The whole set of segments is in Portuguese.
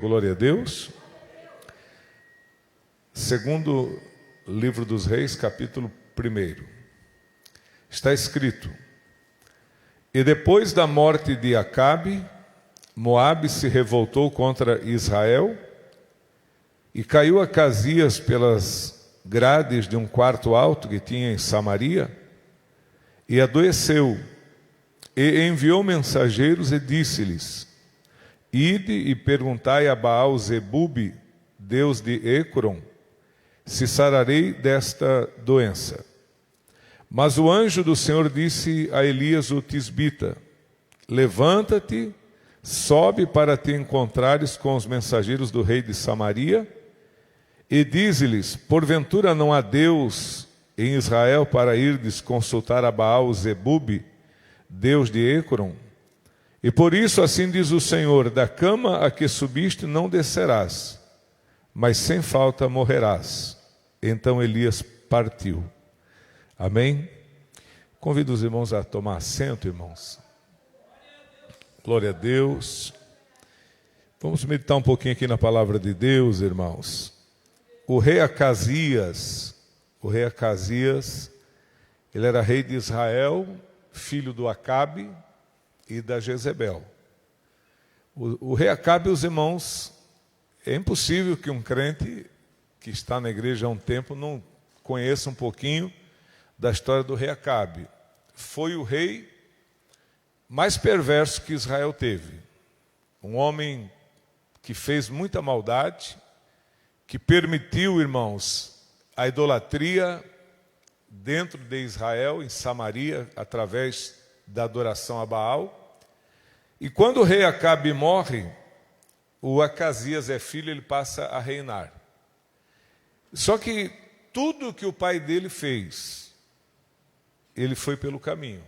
Glória a Deus. Segundo livro dos Reis, capítulo 1. Está escrito: E depois da morte de Acabe, Moabe se revoltou contra Israel, e caiu Acasias pelas grades de um quarto alto que tinha em Samaria, e adoeceu, e enviou mensageiros e disse-lhes: Ide e perguntai a Baal-Zebube, deus de Ecrom, se sararei desta doença. Mas o anjo do Senhor disse a Elias o tisbita: Levanta-te, sobe para te encontrares com os mensageiros do rei de Samaria, e dize-lhes: Porventura não há Deus em Israel para irdes consultar a Baal-Zebube, deus de Ecrom? E por isso assim diz o Senhor: da cama a que subiste não descerás, mas sem falta morrerás. Então Elias partiu. Amém? Convido os irmãos a tomar assento, irmãos. Glória a Deus. Vamos meditar um pouquinho aqui na palavra de Deus, irmãos. O rei Acasias, ele era rei de Israel, filho do Acabe e da Jezebel. O rei Acabe, os irmãos, é impossível que um crente que está na igreja há um tempo não conheça um pouquinho da história do rei Acabe. Foi o rei mais perverso que Israel teve. Um homem que fez muita maldade, que permitiu, irmãos, a idolatria dentro de Israel, em Samaria, através da adoração a Baal. E quando o rei Acabe morre, o Acasias é filho, ele passa a reinar. Só que tudo que o pai dele fez, ele foi pelo caminho.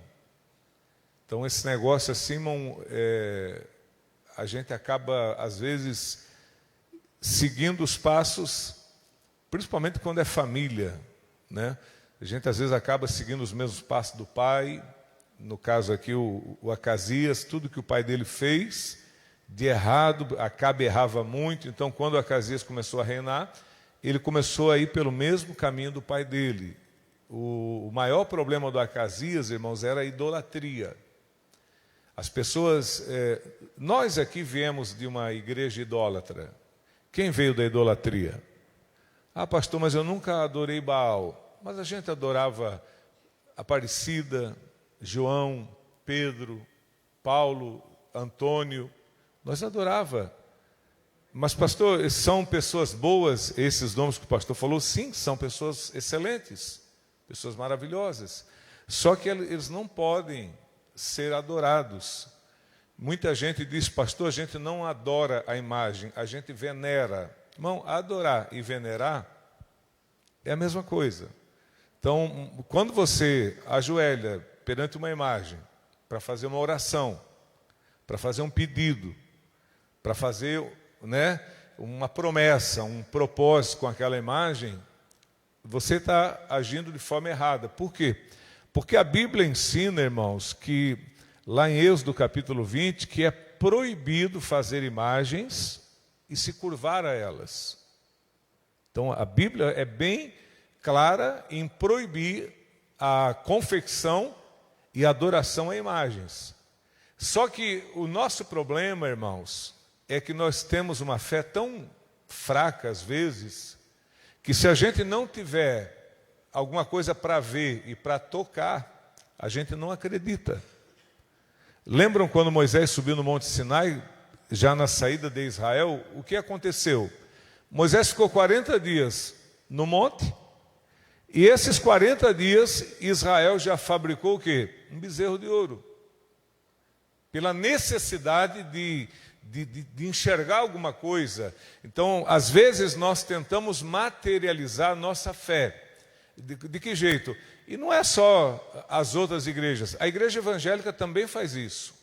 Então esse negócio assim, irmão, a gente acaba às vezes seguindo os passos, principalmente quando é família, né? A gente às vezes acaba seguindo os mesmos passos do pai. No caso aqui, o Acasias, tudo que o pai dele fez de errado, Acabe errava muito. Então, quando o Acasias começou a reinar, ele começou a ir pelo mesmo caminho do pai dele. O maior problema do Acasias, irmãos, era a idolatria. As pessoas... nós aqui viemos de uma igreja idólatra. Quem veio da idolatria? Ah, pastor, mas eu nunca adorei Baal. Mas a gente adorava Aparecida, João, Pedro, Paulo, Antônio, nós adorava. Mas pastor, são pessoas boas, esses nomes que o pastor falou? Sim, são pessoas excelentes, pessoas maravilhosas. Só que eles não podem ser adorados. Muita gente diz: pastor, a gente não adora a imagem, a gente venera. Irmão, adorar e venerar é a mesma coisa. Então, quando você ajoelha perante uma imagem, para fazer uma oração, para fazer um pedido, para fazer, uma promessa, um propósito com aquela imagem, você está agindo de forma errada. Por quê? Porque a Bíblia ensina, irmãos, que lá em Êxodo capítulo 20, que é proibido fazer imagens e se curvar a elas. Então a Bíblia é bem clara em proibir a confecção e adoração a imagens. Só que o nosso problema, irmãos, é que nós temos uma fé tão fraca às vezes, que se a gente não tiver alguma coisa para ver e para tocar, a gente não acredita. Lembram quando Moisés subiu no Monte Sinai, já na saída de Israel? O que aconteceu? Moisés ficou 40 dias no monte, e esses 40 dias, Israel já fabricou o quê? Um bezerro de ouro. Pela necessidade de enxergar alguma coisa. Então, às vezes, nós tentamos materializar nossa fé. De que jeito? E não é só as outras igrejas. A igreja evangélica também faz isso.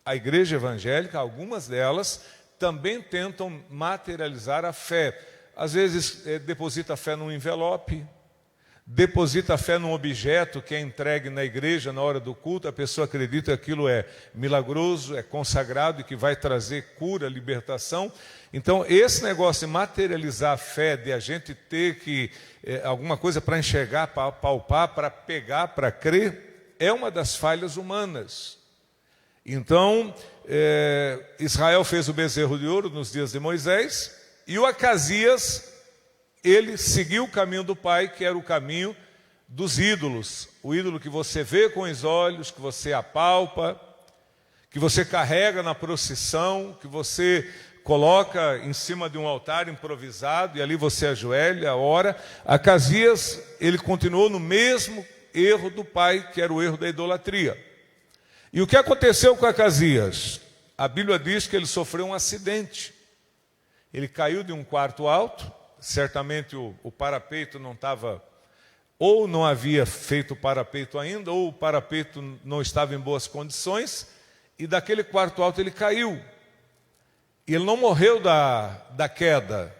A igreja evangélica, algumas delas, também tentam materializar a fé. Às vezes, deposita a fé num envelope, deposita a fé num objeto que é entregue na igreja na hora do culto, a pessoa acredita que aquilo é milagroso, é consagrado e que vai trazer cura, libertação. Então, esse negócio de materializar a fé, de a gente ter que alguma coisa para enxergar, para palpar, para pegar, para crer, é uma das falhas humanas. Então, Israel fez o bezerro de ouro nos dias de Moisés, e o Acasias, ele seguiu o caminho do pai, que era o caminho dos ídolos. O ídolo que você vê com os olhos, que você apalpa, que você carrega na procissão, que você coloca em cima de um altar improvisado e ali você ajoelha, ora. Acasias, ele continuou no mesmo erro do pai, que era o erro da idolatria. E o que aconteceu com Acasias? A Bíblia diz que ele sofreu um acidente. Ele caiu de um quarto alto, certamente o parapeito não estava, ou não havia feito o parapeito ainda, ou o parapeito não estava em boas condições, e daquele quarto alto ele caiu. E ele não morreu da queda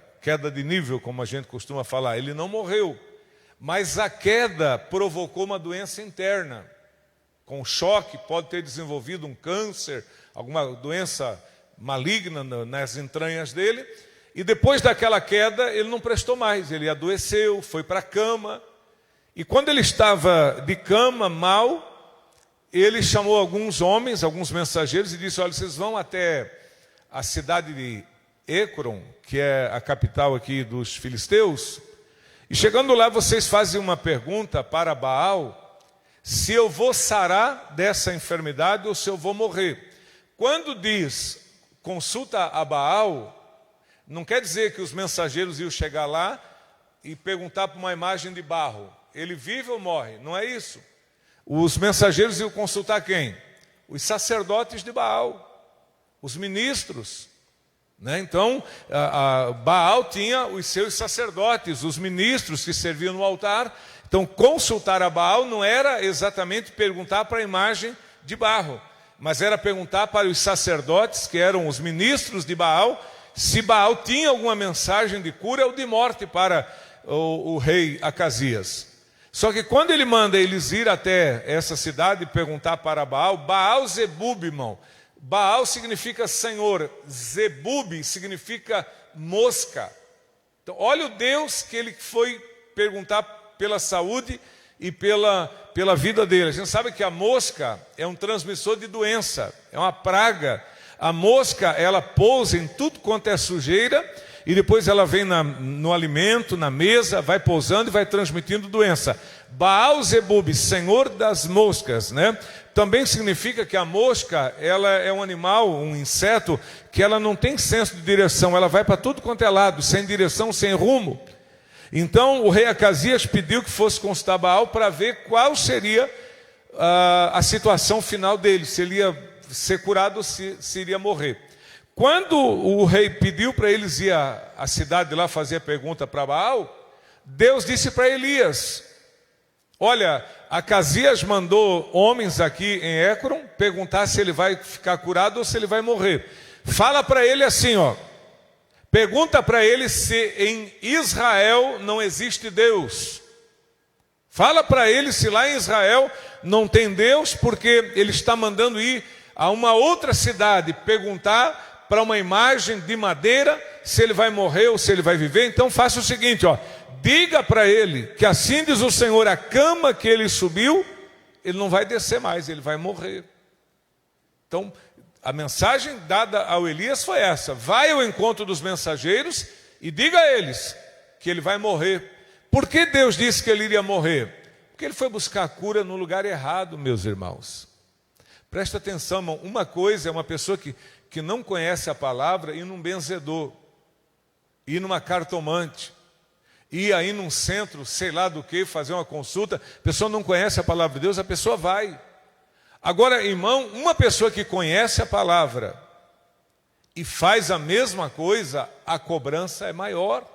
de nível, como a gente costuma falar, ele não morreu. Mas a queda provocou uma doença interna. Com choque, pode ter desenvolvido um câncer, alguma doença maligna nas entranhas dele. E depois daquela queda, ele não prestou mais, ele adoeceu, foi para a cama. E quando ele estava de cama, mal, ele chamou alguns homens, alguns mensageiros, e disse: olha, vocês vão até a cidade de Écron, que é a capital aqui dos filisteus, e chegando lá vocês fazem uma pergunta para Baal, se eu vou sarar dessa enfermidade ou se eu vou morrer. Quando diz consulta a Baal, não quer dizer que os mensageiros iam chegar lá e perguntar para uma imagem de barro, ele vive ou morre? Não é isso. Os mensageiros iam consultar quem? Os sacerdotes de Baal, os ministros, né? Então, Baal tinha os seus sacerdotes, os ministros que serviam no altar. Então, consultar a Baal não era exatamente perguntar para a imagem de barro, mas era perguntar para os sacerdotes, que eram os ministros de Baal, se Baal tinha alguma mensagem de cura ou de morte para o rei Acasias. Só que quando ele manda eles ir até essa cidade e perguntar para Baal, Baal Zebub, irmão. Baal significa Senhor, Zebub significa mosca. Então, olha o Deus que ele foi perguntar pela saúde e pela vida dele. A gente sabe que a mosca é um transmissor de doença, é uma praga. A mosca, ela pousa em tudo quanto é sujeira e depois ela vem no alimento, na mesa, vai pousando e vai transmitindo doença. Baal Zebub, Senhor das moscas, né? Também significa que a mosca, ela é um animal, um inseto, que ela não tem senso de direção, ela vai para tudo quanto é lado, sem direção, sem rumo. Então o rei Acasias pediu que fosse consultar Baal para ver qual seria a situação final dele, se ele ia ser curado ou se iria morrer. Quando o rei pediu para eles ir à cidade lá fazer a pergunta para Baal, Deus disse para Elias: olha, Acasias mandou homens aqui em Écron perguntar se ele vai ficar curado ou se ele vai morrer. Fala para ele assim, ó, pergunta para ele se em Israel não existe Deus. Fala para ele se lá em Israel não tem Deus, porque ele está mandando ir a uma outra cidade perguntar para uma imagem de madeira se ele vai morrer ou se ele vai viver. Então faça o seguinte, ó, diga para ele que assim diz o Senhor, a cama que ele subiu, ele não vai descer mais, ele vai morrer. Então a mensagem dada ao Elias foi essa: vai ao encontro dos mensageiros e diga a eles que ele vai morrer. Por que Deus disse que ele iria morrer? Porque ele foi buscar a cura no lugar errado, meus irmãos. Presta atenção, irmão. Uma coisa é uma pessoa que não conhece a palavra ir num benzedor, ir numa cartomante, ir aí num centro, sei lá do que, fazer uma consulta. A pessoa não conhece a palavra de Deus, a pessoa vai. Agora, irmão, uma pessoa que conhece a palavra e faz a mesma coisa, a cobrança é maior.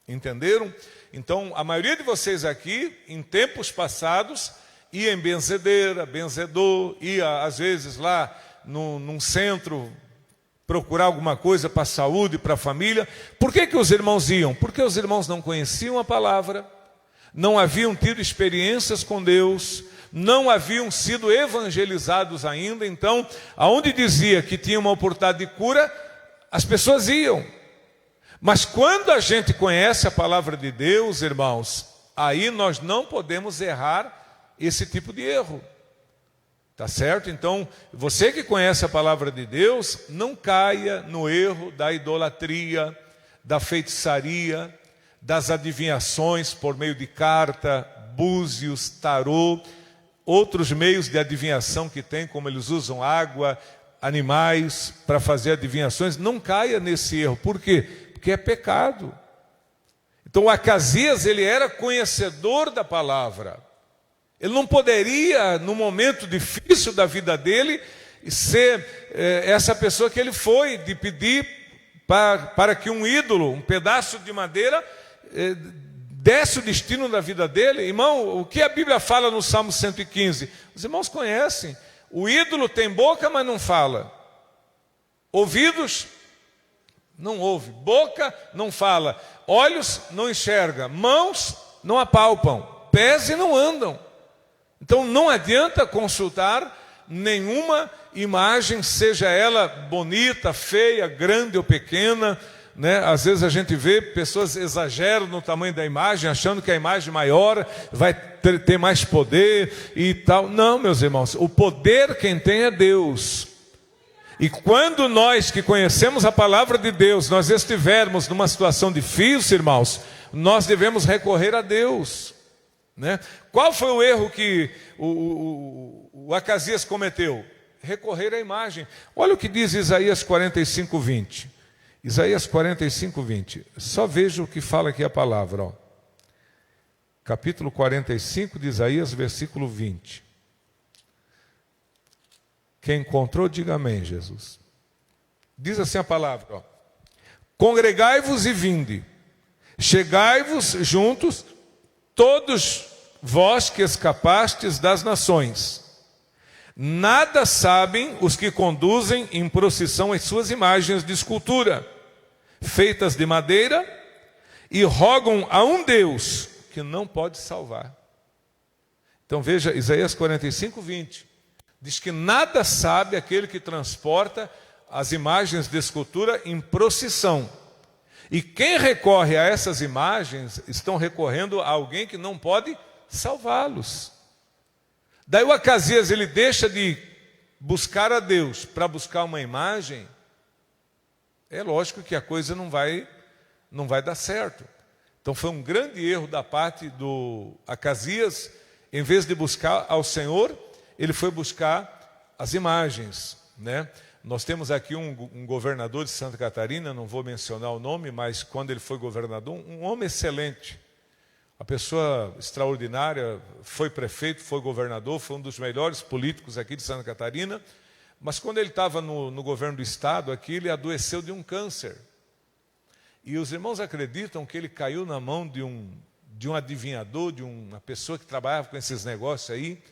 Entenderam? Então, a maioria de vocês aqui, em tempos passados, ia em benzedeira, benzedor, ia às vezes lá num centro procurar alguma coisa para a saúde, para a família. Por que os irmãos iam? Porque os irmãos não conheciam a palavra, não haviam tido experiências com Deus, não haviam sido evangelizados ainda. Então, aonde dizia que tinha uma oportunidade de cura, as pessoas iam. Mas quando a gente conhece a palavra de Deus, irmãos, aí nós não podemos errar esse tipo de erro. Tá certo? Então, você que conhece a palavra de Deus, não caia no erro da idolatria, da feitiçaria, das adivinhações por meio de carta, búzios, tarô, outros meios de adivinhação que tem, como eles usam água, animais para fazer adivinhações. Não caia nesse erro. Por quê? Porque é pecado. Então, Acasias, ele era conhecedor da palavra. Ele não poderia, no momento difícil da vida dele, ser essa pessoa que ele foi, de pedir para que um ídolo, um pedaço de madeira, desse o destino da vida dele. Irmão, o que a Bíblia fala no Salmo 115? Os irmãos conhecem. O ídolo tem boca, mas não fala. Ouvidos, não ouve. Boca, não fala. Olhos, não enxerga. Mãos, não apalpam. Pés e não andam. Então não adianta consultar nenhuma imagem, seja ela bonita, feia, grande ou pequena, né? Às vezes a gente vê pessoas exageram no tamanho da imagem, achando que a imagem maior vai ter mais poder e tal. Não, meus irmãos, o poder quem tem é Deus. E quando nós que conhecemos a palavra de Deus, nós estivermos numa situação difícil, irmãos, nós devemos recorrer a Deus, né? Qual foi o erro que o Acasias cometeu? Recorrer à imagem. Olha o que diz Isaías 45, 20. Isaías 45, 20. Só veja o que fala aqui a palavra. Ó. Capítulo 45 de Isaías, versículo 20. Quem encontrou, diga amém, Jesus. Diz assim a palavra. Ó. Congregai-vos e vinde. Chegai-vos juntos, todos vós que escapastes das nações. Nada sabem os que conduzem em procissão as suas imagens de escultura, feitas de madeira, e rogam a um Deus que não pode salvar. Então veja, Isaías 45, 20. Diz que nada sabe aquele que transporta as imagens de escultura em procissão. E quem recorre a essas imagens, estão recorrendo a alguém que não pode salvá-los. Daí o Acasias, ele deixa de buscar a Deus para buscar uma imagem. É lógico que a coisa não vai dar certo. Então foi um grande erro da parte do Acasias. Em vez de buscar ao Senhor, ele foi buscar as imagens, né? Nós temos aqui um governador de Santa Catarina, não vou mencionar o nome, mas quando ele foi governador, um homem excelente, uma pessoa extraordinária, foi prefeito, foi governador, foi um dos melhores políticos aqui de Santa Catarina, mas quando ele estava no governo do estado aqui, ele adoeceu de um câncer. E os irmãos acreditam que ele caiu na mão de um adivinhador, de uma pessoa que trabalhava com esses negócios aí,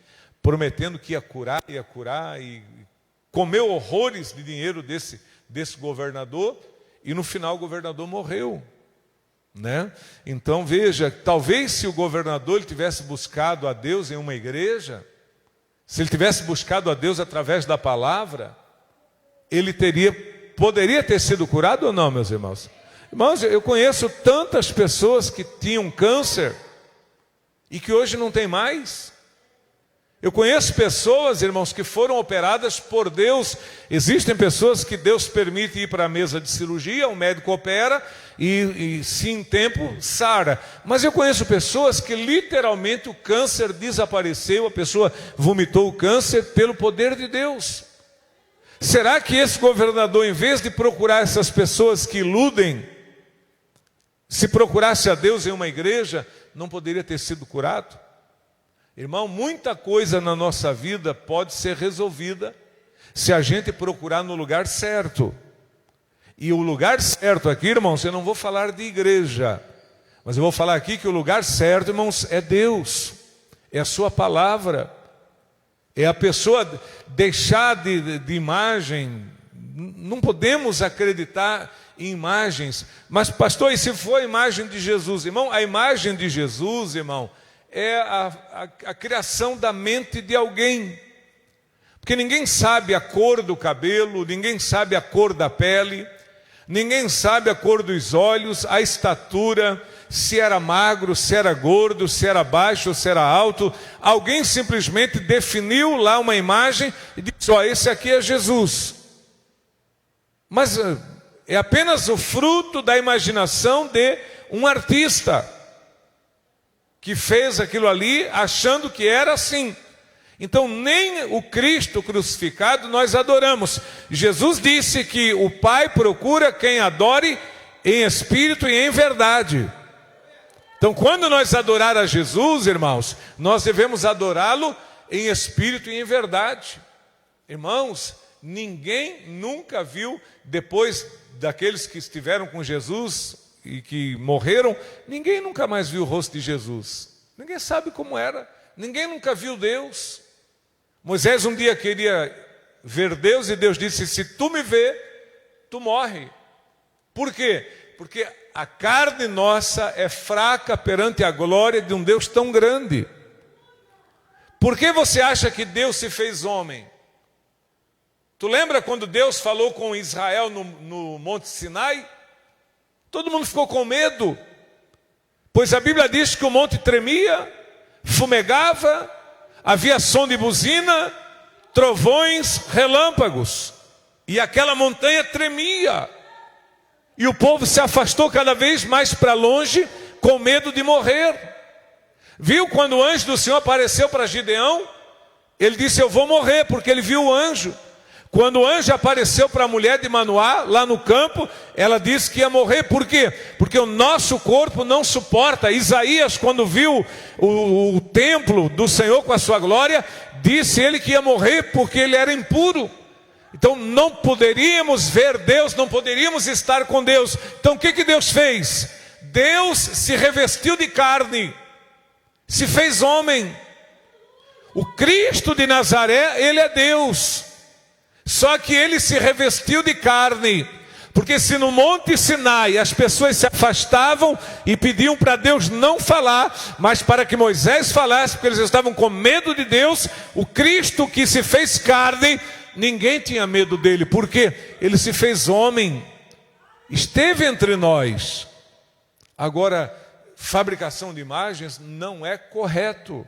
prometendo que ia curar, e comeu horrores de dinheiro desse governador, e no final o governador morreu, né? Então veja, talvez se o governador ele tivesse buscado a Deus em uma igreja, se ele tivesse buscado a Deus através da palavra, ele poderia ter sido curado ou não, meus irmãos? Irmãos, eu conheço tantas pessoas que tinham câncer e que hoje não tem mais. Eu conheço pessoas, irmãos, que foram operadas por Deus. Existem pessoas que Deus permite ir para a mesa de cirurgia, o médico opera e se em tempo sara. Mas eu conheço pessoas que literalmente o câncer desapareceu, a pessoa vomitou o câncer pelo poder de Deus. Será que esse governador, em vez de procurar essas pessoas que iludem, se procurasse a Deus em uma igreja, não poderia ter sido curado? Irmão, muita coisa na nossa vida pode ser resolvida se a gente procurar no lugar certo. E o lugar certo aqui, irmãos, eu não vou falar de igreja, mas eu vou falar aqui que o lugar certo, irmãos, é Deus, é a sua palavra, é a pessoa deixar de imagem, não podemos acreditar em imagens. Mas, pastor, e se for a imagem de Jesus? Irmão, a imagem de Jesus, irmão, é a criação da mente de alguém. Porque ninguém sabe a cor do cabelo, ninguém sabe a cor da pele, ninguém sabe a cor dos olhos, a estatura, se era magro, se era gordo, se era baixo, se era alto. Alguém simplesmente definiu lá uma imagem e disse: ó, esse aqui é Jesus. Mas é apenas o fruto da imaginação de um artista que fez aquilo ali achando que era assim. Então nem o Cristo crucificado nós adoramos. Jesus disse que o Pai procura quem adore em espírito e em verdade. Então quando nós adorar a Jesus, irmãos, nós devemos adorá-lo em espírito e em verdade. Irmãos, ninguém nunca viu, depois daqueles que estiveram com Jesus e que morreram, ninguém nunca mais viu o rosto de Jesus. Ninguém sabe como era. Ninguém nunca viu Deus. Moisés um dia queria ver Deus e Deus disse: se tu me vê, tu morre. Por quê? Porque a carne nossa é fraca perante a glória de um Deus tão grande. Por que você acha que Deus se fez homem? Tu lembra quando Deus falou com Israel no Monte Sinai? Todo mundo ficou com medo, pois a Bíblia diz que o monte tremia, fumegava, havia som de buzina, trovões, relâmpagos, e aquela montanha tremia, e o povo se afastou cada vez mais para longe, com medo de morrer. Viu quando o anjo do Senhor apareceu para Gideão? Ele disse: eu vou morrer, porque ele viu o anjo. Quando o anjo apareceu para a mulher de Manoá, lá no campo, ela disse que ia morrer. Por quê? Porque o nosso corpo não suporta. Isaías, quando viu o templo do Senhor com a sua glória, disse ele que ia morrer porque ele era impuro. Então não poderíamos ver Deus, não poderíamos estar com Deus. Então o que Deus fez? Deus se revestiu de carne, se fez homem. O Cristo de Nazaré, ele é Deus. Só que ele se revestiu de carne, porque se no Monte Sinai as pessoas se afastavam e pediam para Deus não falar, mas para que Moisés falasse, porque eles estavam com medo de Deus, o Cristo que se fez carne, ninguém tinha medo dele, porque ele se fez homem, esteve entre nós. Agora, fabricação de imagens não é correto.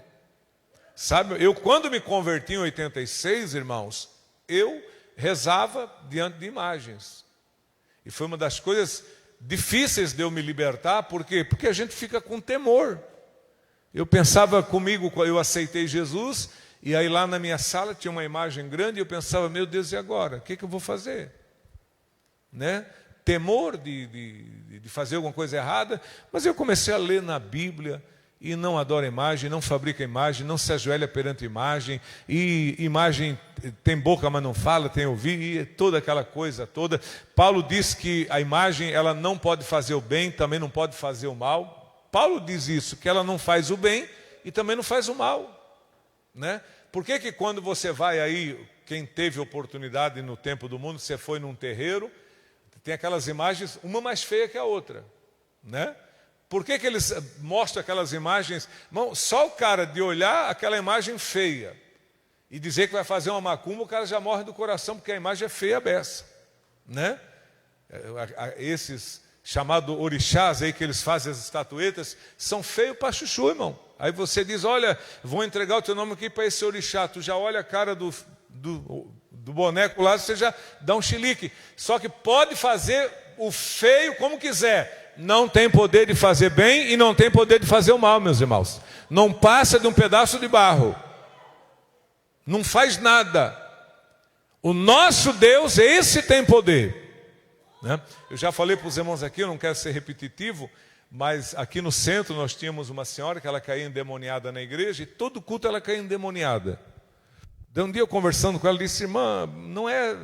Sabe, eu quando me converti em 86, irmãos, eu rezava diante de imagens. E foi uma das coisas difíceis de eu me libertar. Por quê? Porque a gente fica com temor. Eu pensava comigo, eu aceitei Jesus, e aí lá na minha sala tinha uma imagem grande, e eu pensava: meu Deus, e agora? O que eu vou fazer? Né? Temor de fazer alguma coisa errada. Mas eu comecei a ler na Bíblia, e não adora imagem, não fabrica imagem, não se ajoelha perante imagem, e imagem tem boca, mas não fala, tem ouvido, e toda aquela coisa toda. Paulo diz que a imagem, ela não pode fazer o bem, também não pode fazer o mal. Paulo diz isso, que ela não faz o bem e também não faz o mal, né? Por que quando você vai aí, quem teve oportunidade no tempo do mundo, você foi num terreiro, tem aquelas imagens, uma mais feia que a outra, né? Por que eles mostram aquelas imagens? Não, só o cara de olhar aquela imagem feia e dizer que vai fazer uma macumba, o cara já morre do coração, porque a imagem é feia a beça, né? Esses chamados orixás aí que eles fazem as estatuetas, são feios para chuchu, irmão. Aí você diz: olha, vou entregar o teu nome aqui para esse orixá. Tu já olha a cara do boneco lá, você já dá um chilique. Só que pode fazer o feio como quiser, não tem poder de fazer bem e não tem poder de fazer o mal, meus irmãos. Não passa de um pedaço de barro, não faz nada. O nosso Deus, esse tem poder, né? Eu já falei para os irmãos aqui, eu não quero ser repetitivo, mas aqui no centro nós tínhamos uma senhora que ela caía endemoniada na igreja, e todo culto ela caía endemoniada. Um dia eu conversando com ela, disse: irmã, não é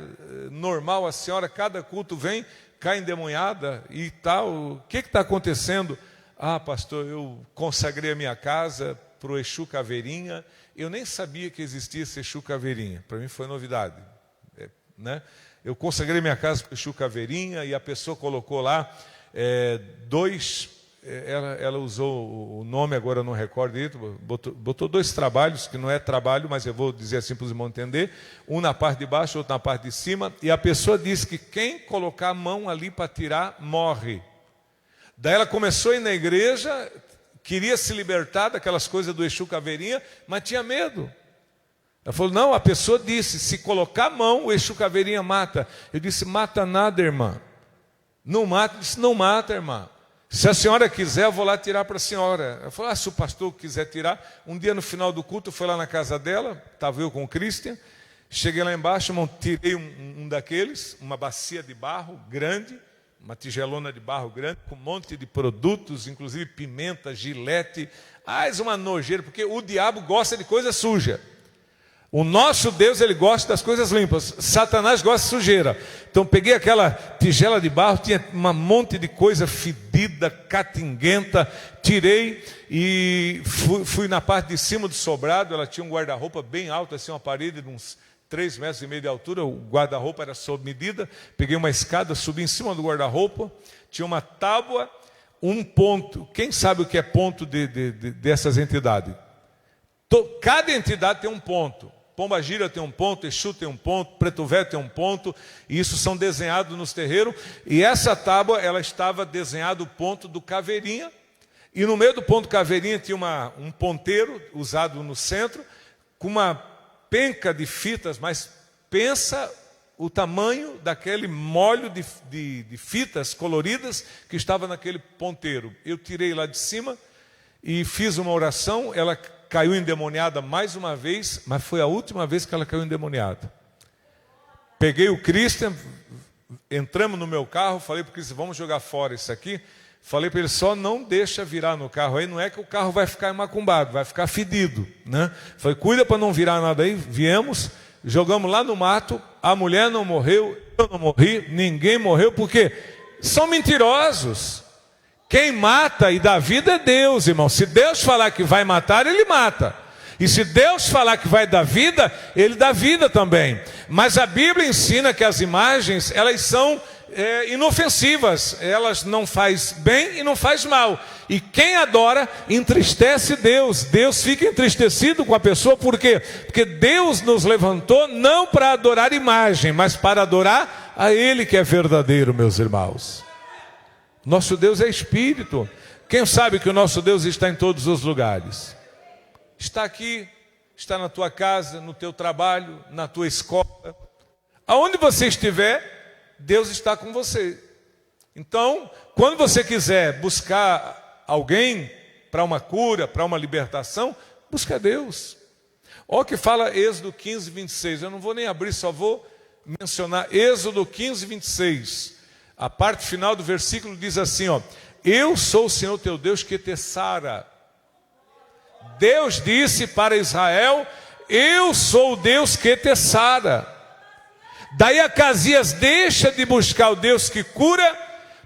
normal a senhora, cada culto vem, cai endemoniada e tal, o que está acontecendo? Ah, pastor, eu consagrei a minha casa para o Exu Caveirinha, eu nem sabia que existia esse Exu Caveirinha, para mim foi novidade, né? Eu consagrei minha casa para o Exu Caveirinha e a pessoa colocou lá ela usou o nome, agora eu não recordo, botou 2 trabalhos, que não é trabalho, mas eu vou dizer assim para os irmãos entender, um na parte de baixo, outro na parte de cima, e a pessoa disse que quem colocar a mão ali para tirar, morre. Daí ela começou a ir na igreja, queria se libertar daquelas coisas do Exu Caveirinha, mas tinha medo. Ela falou, não, a pessoa disse, se colocar a mão, o Exu Caveirinha mata. Eu disse, mata nada, irmã. Não mata. Eu disse, não mata, irmã. Se a senhora quiser, eu vou lá tirar para a senhora. Ela falou, se o pastor quiser tirar. Um dia no final do culto, eu fui lá na casa dela, estava eu com o Christian, cheguei lá embaixo, irmão, tirei um daqueles, uma bacia de barro grande, uma tigelona de barro grande, com um monte de produtos, inclusive pimenta, gilete. Uma nojeira, porque o diabo gosta de coisa suja. O nosso Deus, ele gosta das coisas limpas. Satanás gosta de sujeira. Então peguei aquela tigela de barro, tinha um monte de coisa fedida, catinguenta, tirei e fui na parte de cima do sobrado. Ela tinha um guarda-roupa bem alto, assim, uma parede de uns 3,5 metros de altura. O guarda-roupa era sob medida. Peguei uma escada, subi em cima do guarda-roupa. Tinha uma tábua, um ponto. Quem sabe o que é ponto dessas entidades? Cada entidade tem um ponto. Pombagira tem um ponto, Exu tem um ponto, Preto Velho tem um ponto, e isso são desenhados nos terreiros. E essa tábua, ela estava desenhado o ponto do Caveirinha, e no meio do ponto Caveirinha tinha um ponteiro usado no centro, com uma penca de fitas, mas pensa o tamanho daquele molho de fitas coloridas que estava naquele ponteiro. Eu tirei lá de cima e fiz uma oração, ela caiu endemoniada mais uma vez, mas foi a última vez que ela caiu endemoniada. Peguei o Christian, entramos no meu carro, falei para o Christian, vamos jogar fora isso aqui. Falei para ele, só não deixa virar no carro aí, não é que o carro vai ficar macumbado, vai ficar fedido, né? Falei, cuida para não virar nada aí. Viemos, jogamos lá no mato, a mulher não morreu, eu não morri, ninguém morreu, porque são mentirosos. Quem mata e dá vida é Deus, irmão. Se Deus falar que vai matar, Ele mata. E se Deus falar que vai dar vida, Ele dá vida também. Mas a Bíblia ensina que as imagens, elas são inofensivas. Elas não faz bem e não faz mal. E quem adora, entristece Deus. Deus fica entristecido com a pessoa. Por quê? Porque Deus nos levantou não para adorar imagem, mas para adorar a Ele que é verdadeiro, meus irmãos. Nosso Deus é Espírito. Quem sabe que o nosso Deus está em todos os lugares? Está aqui, está na tua casa, no teu trabalho, na tua escola. Aonde você estiver, Deus está com você. Então, quando você quiser buscar alguém para uma cura, para uma libertação, busca Deus. Olha o que fala Êxodo 15, 26. Eu não vou nem abrir, só vou mencionar Êxodo 15, 26. A parte final do versículo diz assim, eu sou o Senhor teu Deus que te sara. Deus disse para Israel, eu sou o Deus que te sara. Daí Acasias deixa de buscar o Deus que cura,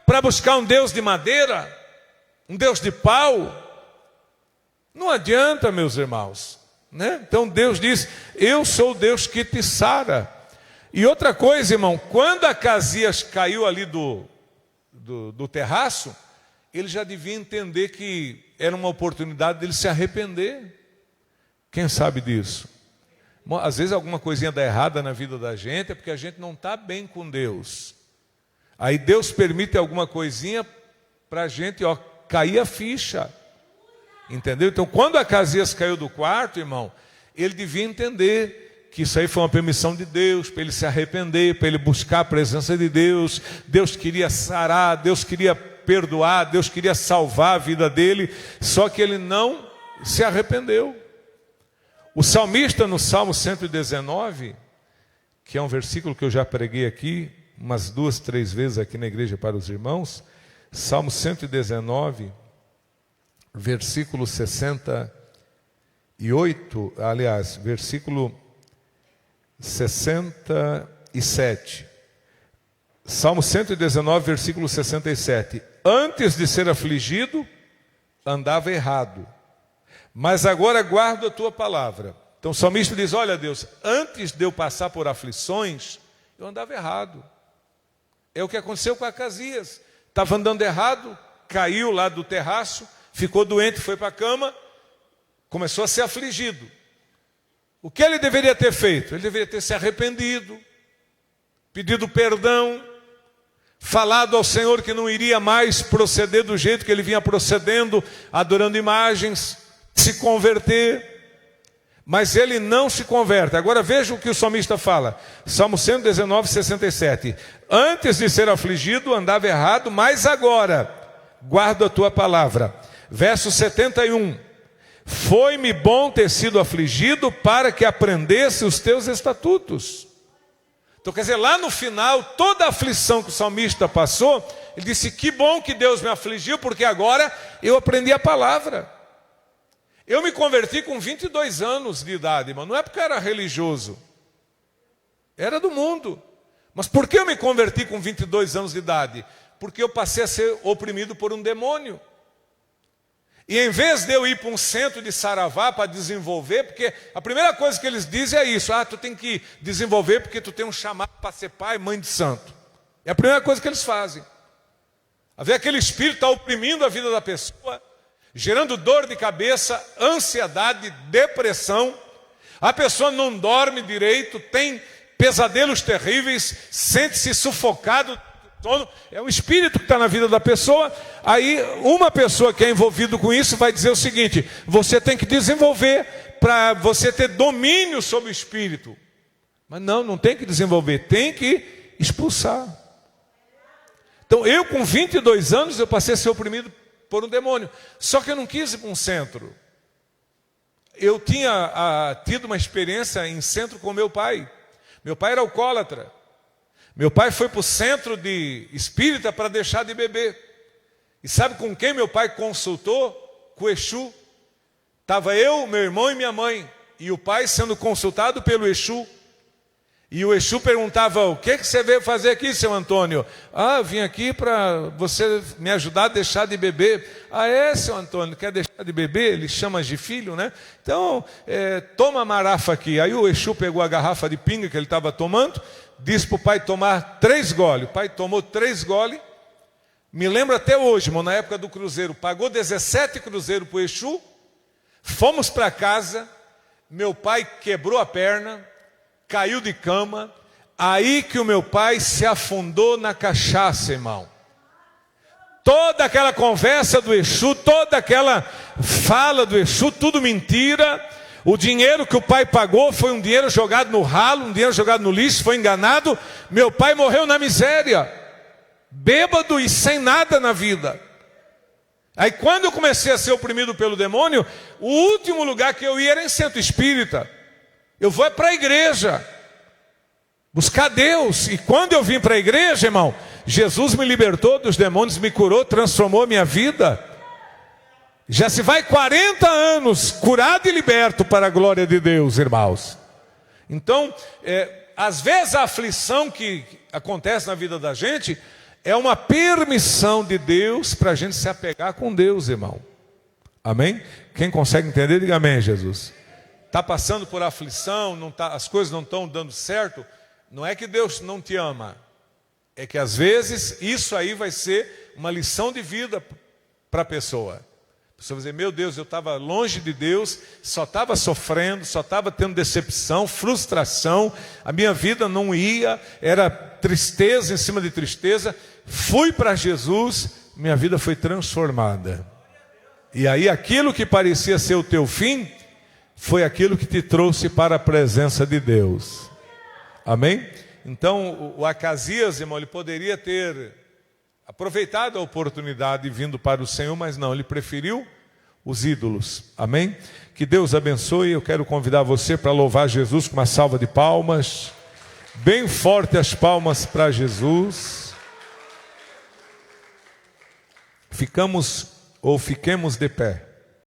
para buscar um Deus de madeira, um Deus de pau. Não adianta, meus irmãos, né? Então Deus diz, eu sou o Deus que te sara. E outra coisa, irmão, quando Acasias caiu ali do terraço, ele já devia entender que era uma oportunidade dele se arrepender. Quem sabe disso? Às vezes alguma coisinha dá errada na vida da gente, é porque a gente não está bem com Deus. Aí Deus permite alguma coisinha para a gente cair a ficha. Entendeu? Então quando Acasias caiu do quarto, irmão, ele devia entender que isso aí foi uma permissão de Deus, para ele se arrepender, para ele buscar a presença de Deus. Deus queria sarar, Deus queria perdoar, Deus queria salvar a vida dele, só que ele não se arrependeu. O salmista no Salmo 119, que é um versículo que eu já preguei aqui, umas 2, 3 vezes aqui na igreja para os irmãos, Salmo 119, versículo 68, aliás, versículo 67. Salmo 119, versículo 67. Antes de ser afligido, andava errado, mas agora guardo a tua palavra. Então o salmista diz, olha Deus, antes de eu passar por aflições, Eu andava errado. É o que aconteceu com Acasias. Estava andando errado, caiu lá do terraço, ficou doente, foi para a cama, começou a ser afligido. O que ele deveria ter feito? Ele deveria ter se arrependido, pedido perdão, falado ao Senhor que não iria mais proceder do jeito que ele vinha procedendo, adorando imagens, se converter. Mas ele não se converte. Agora veja o que o salmista fala. Salmo 119, 67. Antes de ser afligido, andava errado, mas agora guardo a tua palavra. Verso 71. Foi-me bom ter sido afligido para que aprendesse os teus estatutos. Então quer dizer, lá no final, toda a aflição que o salmista passou, ele disse, que bom que Deus me afligiu, porque agora eu aprendi a palavra. Eu me converti com 22 anos de idade, irmão. Não é porque eu era religioso. Era do mundo. Mas por que eu me converti com 22 anos de idade? Porque eu passei a ser oprimido por um demônio. E em vez de eu ir para um centro de saravá para desenvolver, porque a primeira coisa que eles dizem é isso. Tu tem que desenvolver porque tu tem um chamado para ser pai e mãe de santo. É a primeira coisa que eles fazem. A ver aquele espírito está oprimindo a vida da pessoa, gerando dor de cabeça, ansiedade, depressão. A pessoa não dorme direito, tem pesadelos terríveis, sente-se sufocado. É o espírito que está na vida da pessoa. Aí uma pessoa que é envolvida com isso vai dizer o seguinte: você tem que desenvolver para você ter domínio sobre o espírito. Mas não tem que desenvolver, tem que expulsar. Então eu com 22 anos eu passei a ser oprimido por um demônio. Só que eu não quis ir para um centro. Eu tinha tido uma experiência em centro com meu pai. Meu pai era alcoólatra. Meu pai foi para o centro de espírita para deixar de beber. E sabe com quem meu pai consultou? Com o Exu. Estava eu, meu irmão e minha mãe. E o pai sendo consultado pelo Exu. E o Exu perguntava, o que você veio fazer aqui, seu Antônio? Eu vim aqui para você me ajudar a deixar de beber. Seu Antônio, quer deixar de beber? Ele chama de filho, né? Então, toma a marafa aqui. Aí o Exu pegou a garrafa de pinga que ele estava tomando, disse para o pai tomar 3 goles. O pai tomou 3 goles. Me lembro até hoje, irmão, na época do cruzeiro, pagou 17 cruzeiros para o Exu. Fomos para casa, meu pai quebrou a perna, caiu de cama, aí que o meu pai se afundou na cachaça, irmão. Toda aquela conversa do Exu, toda aquela fala do Exu, tudo mentira. O dinheiro que o pai pagou foi um dinheiro jogado no ralo, um dinheiro jogado no lixo, foi enganado. Meu pai morreu na miséria, bêbado e sem nada na vida. Aí quando eu comecei a ser oprimido pelo demônio, o último lugar que eu ia era em centro espírita. Eu vou para a igreja, buscar Deus. E quando eu vim para a igreja, irmão, Jesus me libertou dos demônios, me curou, transformou minha vida. Já se vai 40 anos curado e liberto para a glória de Deus, irmãos. Então, às vezes a aflição que acontece na vida da gente é uma permissão de Deus para a gente se apegar com Deus, irmão. Amém? Quem consegue entender, diga amém, Jesus. Está passando por aflição, as coisas não estão dando certo, não é que Deus não te ama, é que às vezes isso aí vai ser uma lição de vida para a pessoa. A pessoa vai dizer, meu Deus, eu estava longe de Deus, só estava sofrendo, só estava tendo decepção, frustração, a minha vida não ia, era tristeza em cima de tristeza, fui para Jesus, minha vida foi transformada. E aí aquilo que parecia ser o teu fim, foi aquilo que te trouxe para a presença de Deus. Amém? Então, o Acasias, irmão, ele poderia ter aproveitado a oportunidade vindo para o Senhor, mas não, ele preferiu os ídolos. Amém? Que Deus abençoe. Eu quero convidar você para louvar Jesus com uma salva de palmas. Bem forte as palmas para Jesus. Fiquemos de pé.